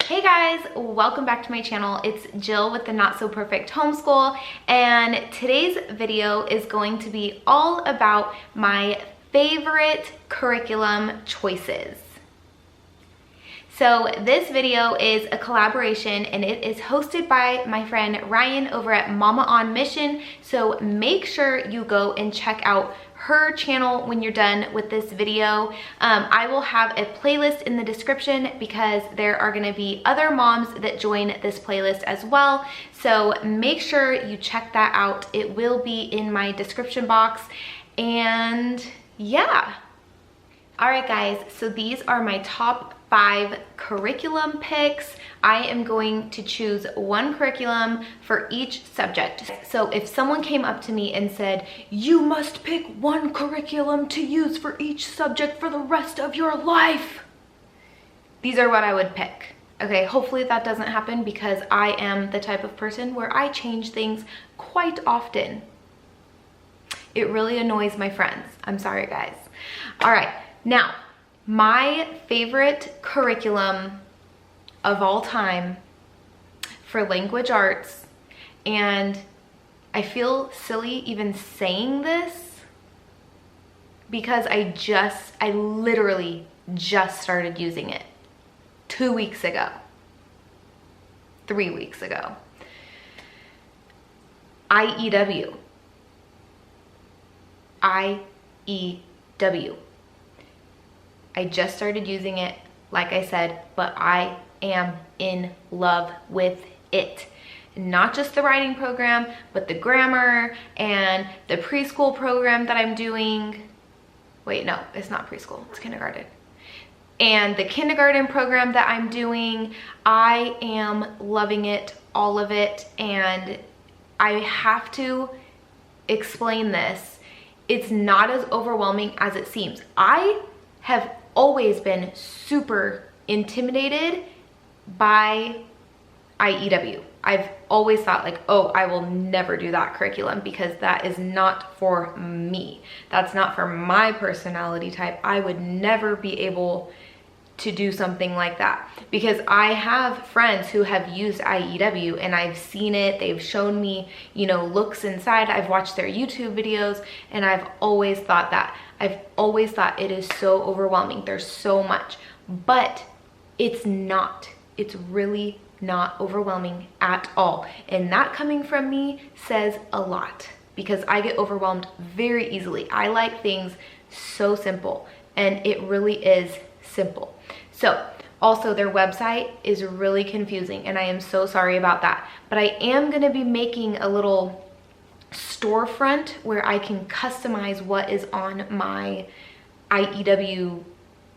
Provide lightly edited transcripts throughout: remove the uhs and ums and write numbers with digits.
Hey guys, welcome back to my channel. It's Jill with the Not So Perfect Homeschool, and today's video is going to be all about my favorite curriculum choices. So this video is a collaboration and it is hosted by my friend Ryan over at Mama on Mission. So make sure you go and check out her channel when you're done with this video. I will have a playlist in the description because there are going to be other moms that join this playlist as well. So make sure you check that out. It will be in my description box. And yeah. All right guys, so these are my top 5 curriculum picks. I am going to choose one curriculum for each subject. So if someone came up to me and said, you must pick one curriculum to use for each subject for the rest of your life, these are what I would pick. Okay, hopefully that doesn't happen because I am the type of person where I change things quite often. It really annoys my friends. I'm sorry guys. All right, now, my favorite curriculum of all time for language arts, and I feel silly even saying this because I literally just started using it 2 weeks ago, 3 weeks ago. IEW. IEW. I just started using it, like I said, but I am in love with it. Not just the writing program, but the grammar and the preschool program that I'm doing. Wait, no, it's not preschool, it's kindergarten. And the kindergarten program that I'm doing, I am loving it, all of it. And I have to explain this. It's not as overwhelming as it seems. I have always been super intimidated by IEW. I've always thought like, oh, I will never do that curriculum because that is not for me. That's not for my personality type. I would never be able to do something like that because I have friends who have used IEW and I've seen it. They've shown me, you know, looks inside. I've watched their YouTube videos and I've always thought that. I've always thought it is so overwhelming. There's so much, but it's not. It's really not overwhelming at all. And that coming from me says a lot because I get overwhelmed very easily. I like things so simple and it really is simple. So also their website is really confusing and I am so sorry about that. But I am gonna be making a little storefront where I can customize what is on my IEW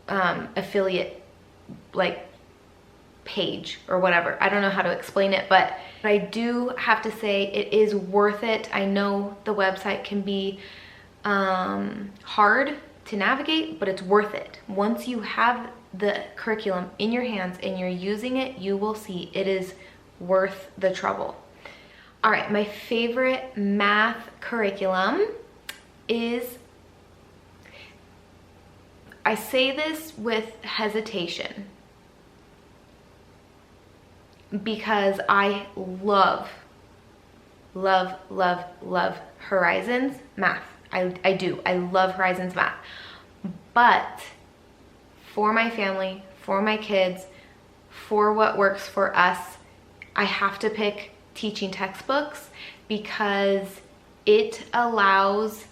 affiliate like page or whatever. I don't know how to explain it, but I do have to say it is worth it. I know the website can be hard to navigate, but it's worth it. Once you have the curriculum in your hands and you're using it, you will see it is worth the trouble. All right, my favorite math curriculum is, I say this with hesitation because I love Horizons math. I do. I love Horizons math. But for my family, for my kids, for what works for us, I have to pick teaching textbooks because it allows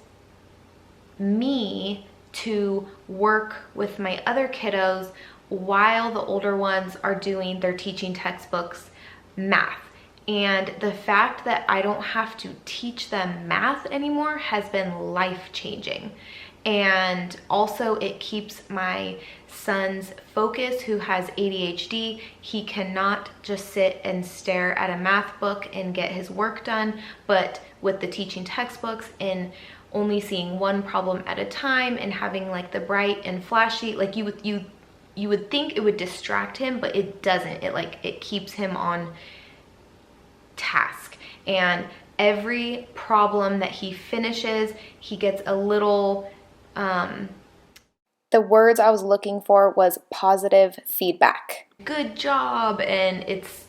me to work with my other kiddos while the older ones are doing their teaching textbooks math. And the fact that I don't have to teach them math anymore has been life-changing. And also it keeps my son's focus, who has ADHD. He cannot just sit and stare at a math book and get his work done, but with the teaching textbooks and only seeing one problem at a time and having like the bright and flashy, like you would think it would distract him, but it doesn't. It keeps him on task. And every problem that he finishes, he gets a little the words I was looking for was positive feedback. good job, and it's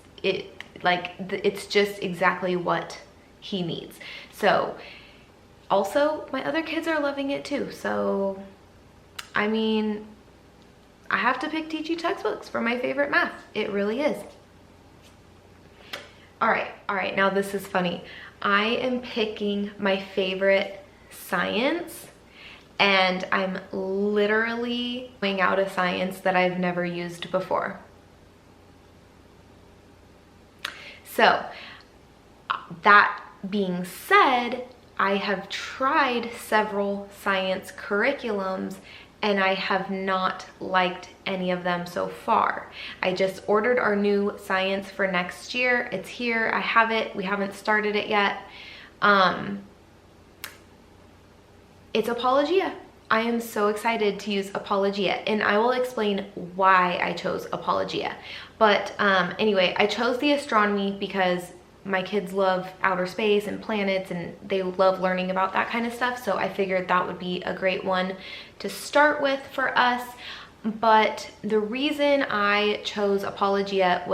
just exactly what he needs. So also my other kids are loving it too. So I mean, I have to pick teaching textbooks for my favorite math. It really is. All right, now this is funny. I am picking my favorite science, and I'm literally going out a science that I've never used before. So that being said, I have tried several science curriculums and I have not liked any of them so far. I just ordered our new science for next year. It's here, I have it, we haven't started it yet. It's Apologia. I am so excited to use Apologia, and I will explain why I chose Apologia. But anyway, I chose the astronomy because my kids love outer space and planets, and they love learning about that kind of stuff. So I figured that would be a great one to start with for us. But the reason I chose Apologia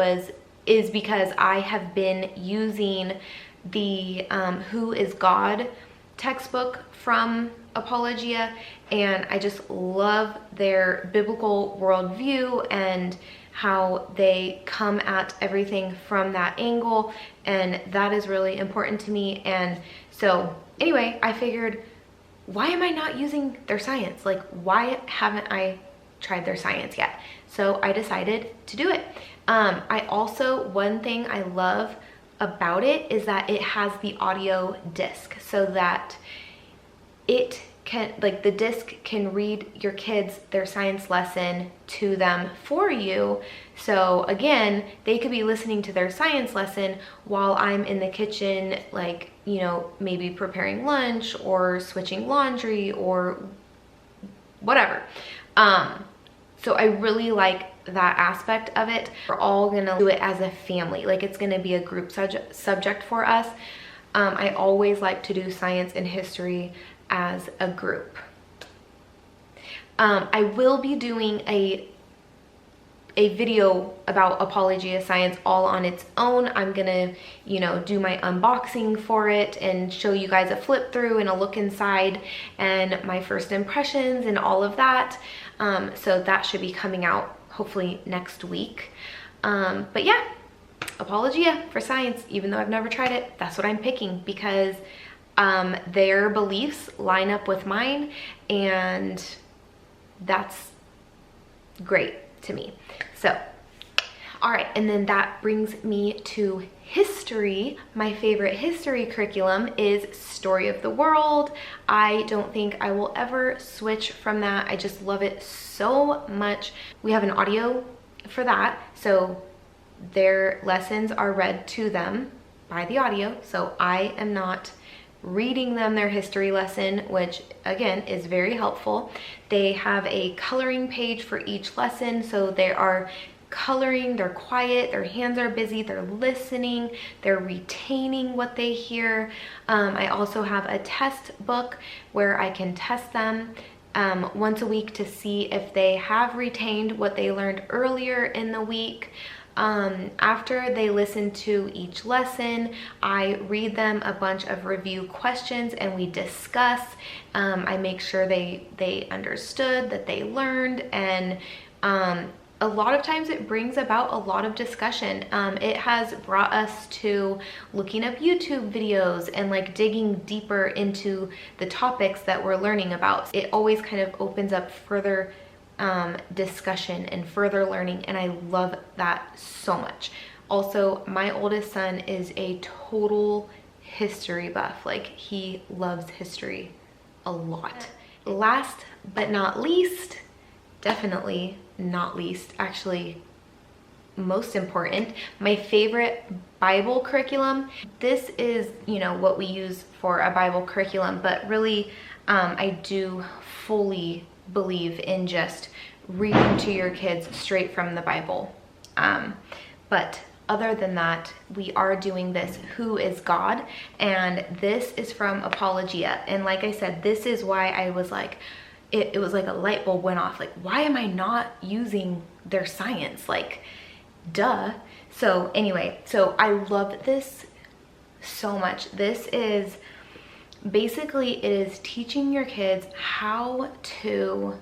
is because I have been using the Who is God textbook from Apologia, and I just love their biblical worldview and how they come at everything from that angle, and that is really important to me. And so anyway, I figured, why am I not using their science? Like, why haven't I tried their science yet? So I decided to do it. I also, one thing I love about it is that it has the audio disc, so that it can, like, the disc can read your kids their science lesson to them for you. So again, they could be listening to their science lesson while I'm in the kitchen, like, you know, maybe preparing lunch or switching laundry or whatever. So I really like that aspect of it. We're all gonna do it as a family. Like, it's gonna be a group subject for us. I always like to do science and history as a group. I will be doing a video about Apologia Science all on its own. I'm gonna, you know, do my unboxing for it and show you guys a flip through and a look inside and my first impressions and all of that. So that should be coming out hopefully next week. But yeah, Apologia for science. Even though I've never tried it, that's what I'm picking because their beliefs line up with mine, and that's great to me. So, all right, and then that brings me to history. My favorite history curriculum is Story of the World. I don't think I will ever switch from that. I just love it so much. We have an audio for that, so their lessons are read to them by the audio, so I am not reading them their history lesson, which again is very helpful. They have a coloring page for each lesson, so they are coloring, they're quiet, their hands are busy, they're listening, they're retaining what they hear. I also have a test book where I can test them once a week to see if they have retained what they learned earlier in the week. After they listen to each lesson, I read them a bunch of review questions and we discuss. I make sure they understood, that they learned, and a lot of times it brings about a lot of discussion. It has brought us to looking up YouTube videos and like digging deeper into the topics that we're learning about. It always kind of opens up further discussion and further learning, and I love that so much. Also, my oldest son is a total history buff. Like, he loves history a lot. Last but not least, definitely not least, actually most important, my favorite Bible curriculum. This is, you know, what we use for a Bible curriculum, but really I do fully believe in just reading to your kids straight from the Bible. But other than that, we are doing this Who is God, and this is from Apologia. And like I said, this is why I was like, it was like a light bulb went off. Like, why am I not using their science? Like, duh. So anyway, so I love this so much. This is basically, it is teaching your kids how to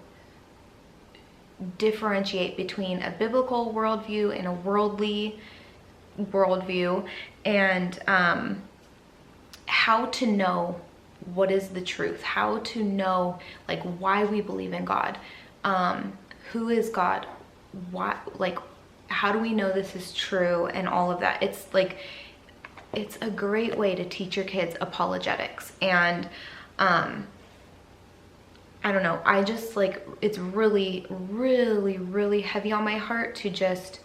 differentiate between a biblical worldview and a worldly worldview, and how to know what is the truth, how to know like why we believe in God, who is God, why, like how do we know this is true, and all of that. It's like, it's a great way to teach your kids apologetics. And I don't know, I just like, it's really, really, really heavy on my heart to just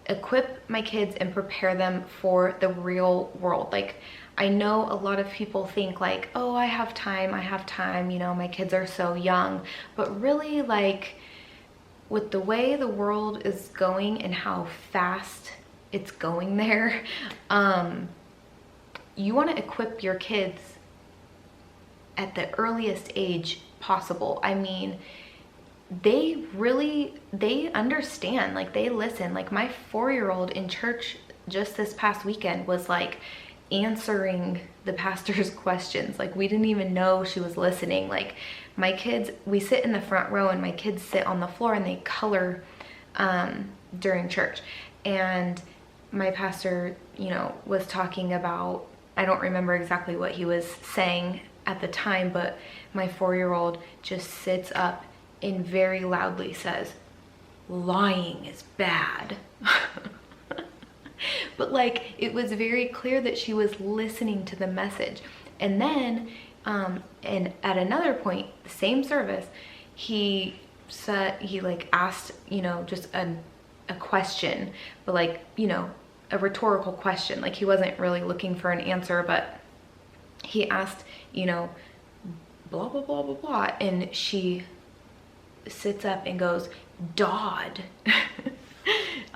equip my kids and prepare them for the real world. Like, I know a lot of people think like, oh, I have time, you know, my kids are so young. But really, like, with the way the world is going and how fast it's going there, you want to equip your kids at the earliest age possible. I mean, they understand, like they listen. Like my 4-year-old in church just this past weekend was like answering the pastor's questions. Like we didn't even know she was listening. Like my kids, we sit in the front row and my kids sit on the floor and they color during church. And my pastor, you know, was talking about, I don't remember exactly what he was saying at the time, but my 4-year-old just sits up and very loudly says, lying is bad. But like, it was very clear that she was listening to the message. And then, and at another point, the same service, he said, he like asked, you know, just a question, but like, you know, a rhetorical question. Like he wasn't really looking for an answer, but he asked, you know, blah, blah, blah, blah, blah. And she sits up and goes, Dodd.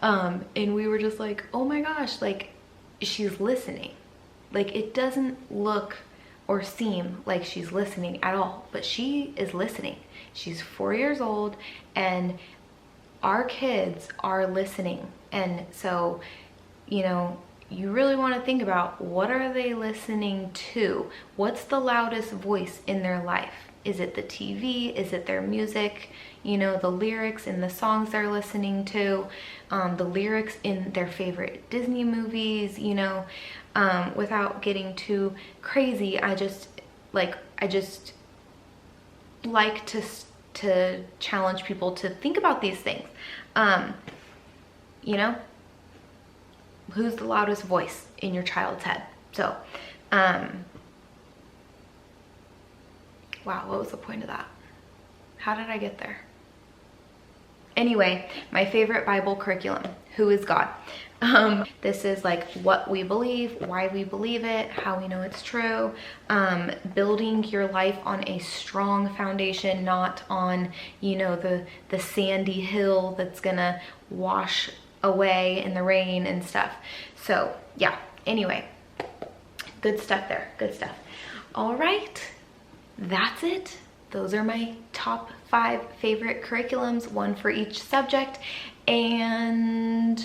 And we were just like, oh my gosh, like she's listening. Like it doesn't look or seem like she's listening at all, but she is listening. She's 4 years old and our kids are listening. And so, you know, you really want to think about, what are they listening to? What's the loudest voice in their life? Is it the TV? Is it their music? You know, the lyrics in the songs they're listening to, the lyrics in their favorite Disney movies, you know, without getting too crazy. I just like to challenge people to think about these things. You know, who's the loudest voice in your child's head? So, wow, what was the point of that? How did I get there? Anyway, my favorite Bible curriculum, who is God? This is like what we believe, why we believe it, how we know it's true, building your life on a strong foundation, not on, you know, the sandy hill that's gonna wash away in the rain and stuff. So yeah, anyway, good stuff there, good stuff. All right, that's it. Those are my top 5 favorite curriculums, one for each subject. And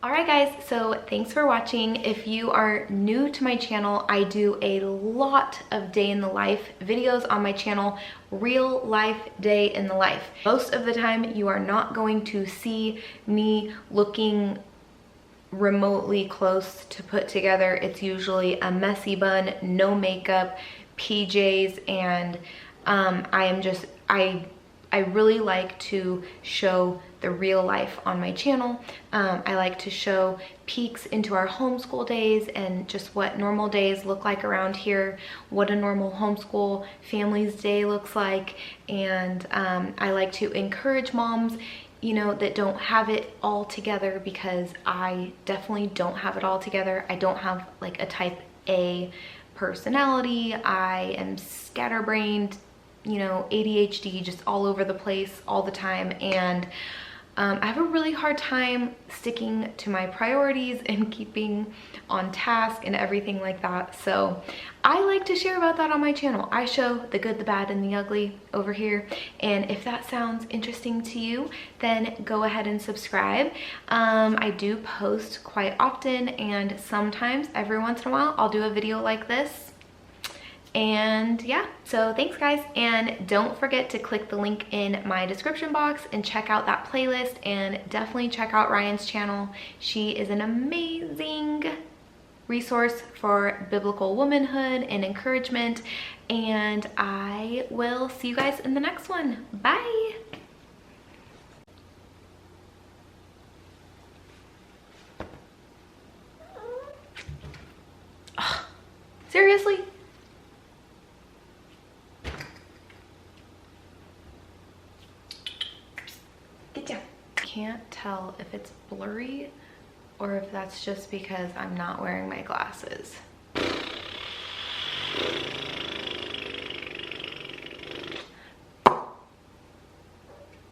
all right guys, so thanks for watching. If you are new to my channel, I do a lot of day in the life videos on my channel, real life day in the life. Most of the time you are not going to see me looking remotely close to put together. It's usually a messy bun, no makeup, PJs, and I really like to show the real life on my channel. I like to show peeks into our homeschool days and just what normal days look like around here, what a normal homeschool family's day looks like. And I like to encourage moms, you know, that don't have it all together, because I definitely don't have it all together. I don't have like a type A personality. I am scatterbrained, you know, ADHD, just all over the place all the time. And I have a really hard time sticking to my priorities and keeping on task and everything like that. So I like to share about that on my channel. I show the good, the bad, and the ugly over here. And if that sounds interesting to you, then go ahead and subscribe. I do post quite often, and sometimes every once in a while I'll do a video like this. And yeah, so thanks guys, and don't forget to click the link in my description box and check out that playlist, and definitely check out Ryan's channel. She is an amazing resource for biblical womanhood and encouragement, and I will see you guys in the next one. Bye. Ugh, seriously? Can't tell if it's blurry or if that's just because I'm not wearing my glasses.